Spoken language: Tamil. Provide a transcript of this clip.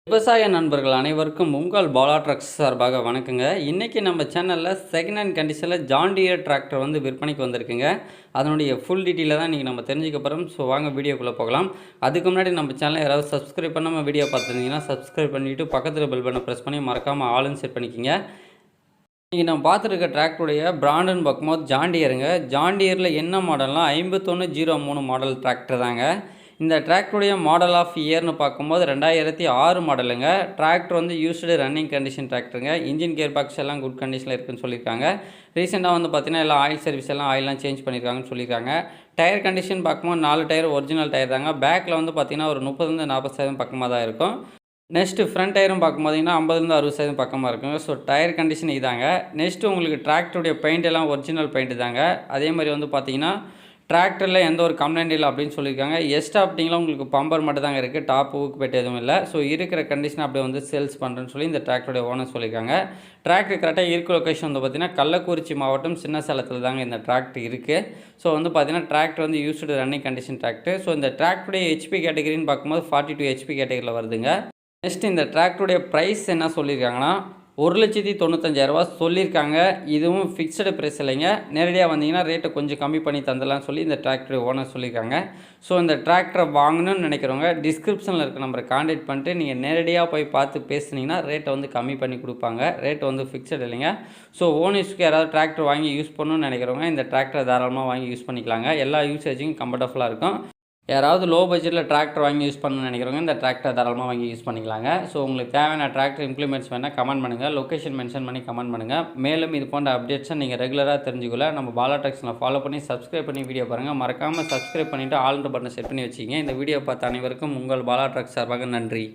விவசாய நண்பர்கள் அனைவருக்கும் உங்கள் BalaTrucks சார்பாக வணக்கங்க. இன்றைக்கி நம்ம சேனலில் செகண்ட் ஹேண்ட் கண்டிஷனில் ஜான் டியர் டிராக்டர் வந்து விற்பனைக்கு வந்திருக்குங்க. அதனுடைய ஃபுல் டீட்டெயிலை தான் இன்றைக்கி நம்ம தெரிஞ்சுக்க போகிறோம். ஸோ வாங்க வீடியோக்குள்ளே போகலாம். அதுக்கு முன்னாடி நம்ம சேனலை யாராவது சப்ஸ்கிரைப் பண்ணாமல் வீடியோ பார்த்துருந்தீங்கன்னா சப்ஸ்கிரைப் பண்ணிவிட்டு பக்கத்தில் பெல் பட்டனை ப்ரெஸ் பண்ணி மறக்காமல் ஆளுன்னு செட் பண்ணிக்கோங்க. இன்றைக்கி நம்ம பார்த்துருக்க டிராக்டருடைய பிராண்டுன்னு பார்க்கும்போது ஜான் டியருங்க. ஜான் டியரில் என்ன மாடல்னால் 5103 மாடல் டிராக்டர் தாங்க. இந்த டிராக்டருடைய மாடல் ஆஃப் இயர்னு பார்க்கும்போது 2006 மாடலுங்க. டிராக்டர் வந்து யூஸ்டு ரன்னிங் கண்டிஷன் டிராக்டருங்க. இன்ஜின் கியர் பாக்ஸ் எல்லாம் குட் கண்டிஷனில் இருக்குதுன்னு சொல்லியிருக்காங்க. ரீசெண்டாக வந்து பார்த்திங்கன்னா எல்லாம் ஆயில் சர்வீஸ் எல்லாம் ஆயிலெலாம் சேஞ்ச் பண்ணியிருக்காங்கன்னு சொல்லியிருக்காங்க. டயர் கண்டிஷன் பார்க்கும்போது 4 டயர் ஒரிஜினல் டயர் தாங்க. பேக்கில் வந்து பார்த்திங்கன்னா ஒரு 30-40% பக்கமாக தான் இருக்கும். நெக்ஸ்ட்டு ஃப்ரண்ட் டயரும் பார்க்கும்போதிங்கன்னா 50-60% பக்கமாக இருக்குங்க. ஸோ டயர் கண்டிஷன் இதாங்க. நெக்ஸ்ட்டு உங்களுக்கு டிராக்டருடைய பெயிண்ட் எல்லாம் ஒரிஜினல் பெயிண்ட் தாங்க. அதே மாதிரி வந்து பார்த்திங்கன்னா டிராக்டரில் எந்த ஒரு கம்ப்ளைண்ட் இல்லை அப்படின்னு சொல்லியிருக்காங்க. எஸ்டாப்டிங்கில் உங்களுக்கு பம்பர் மட்டும் தாங்க இருக்குது. டாப் ஊக்கு பெட்டு எதுவும் இல்லை. ஸோ இருக்கிற கண்டிஷன் அப்படியே வந்து சேல்ஸ் பண்ணுறேன்னு சொல்லி இந்த டிராக்டருடைய ஓனர் சொல்லியிருக்காங்க. டிராக்டர் கரெக்டாக இருக்க லொக்கேஷன் வந்து பார்த்திங்கன்னா கள்ளக்குறிச்சி மாவட்டம் சின்னசேலத்தில் தாங்க இந்த டிராக்டர் இருக்குது. ஸோ வந்து பார்த்திங்கன்னா டிராக்டர் வந்து used running condition tractor. So இந்த டிராக்டருடைய ஹெச்பி கேட்டகரின்னு பார்க்கும்போது 42 ஹெச்பி கேட்டகரியில் வருதுங்க. நெக்ஸ்ட் இந்த டிராக்டருடைய ப்ரைஸ் என்ன சொல்லியிருக்காங்கன்னா 1,95,000 சொல்லியிருக்காங்க. இதுவும் ஃபிக்ஸடு ப்ரைஸ் இல்லைங்க. நேரடியாக வந்தீங்கன்னா ரேட்டை கொஞ்சம் கம்மி பண்ணி தந்துடலாம்னு சொல்லி இந்த டிராக்டர் ஓனர் சொல்லியிருக்காங்க. ஸோ இந்த டிராக்டரை வாங்கணும்னு நினைக்கிறவங்க டிஸ்கிரிப்ஷனில் இருக்க நம்பரை கான்டாக்ட் பண்ணிட்டு நீங்கள் நேரடியாக போய் பார்த்து பேசுனீங்கன்னா ரேட்டை வந்து கம்மி பண்ணி கொடுப்பாங்க. ரேட் வந்து ஃபிக்ஸடு இல்லைங்க. ஸோ ஓனர்ஸ்க்கு யாராவது டிராக்டர் வாங்கி யூஸ் பண்ணணும்னு நினைக்கிறவங்க இந்த டிராக்டரை தாராளமாக வாங்கி யூஸ் பண்ணிக்கலாங்க. எல்லா யூசேஜுக்கும் கம்ஃபர்டபுளாக இருக்கும். யாராவது லோ பட்ஜெட்டில் டிராக்டர் வாங்கி யூஸ் பண்ணணும்னு நினைக்கிறவங்க இந்த டிராக்டர் தாராளமாக வாங்கி யூஸ் பண்ணிக்கலாங்க. ஸோ உங்களுக்கு தேவையான டிராக்டர் இம்ப்ளிமெண்ட்ஸ் வேணால் கமெண்ட் பண்ணுங்கள். லொக்கேஷன் மென்ஷன் பண்ணி கமெண்ட் பண்ணுங்கள். மேலும் இது போன்ற அப்டேட்ஸை நீங்கள் ரெகுலராக தெரிஞ்சுக்கல நம்ம BalaTrucksல ஃபாலோ பண்ணி சப்ஸ்கிரைப் பண்ணி வீடியோ பாருங்கள். மறக்காமல் சப்ஸ்கிரைப் பண்ணிவிட்டு ஆல்ன்ற பட்டனை செட் பண்ணி வச்சிங்க. இந்த வீடியோ பார்த்த அனைவருக்கும் உங்கள் BalaTrucks சார்பாக நன்றி.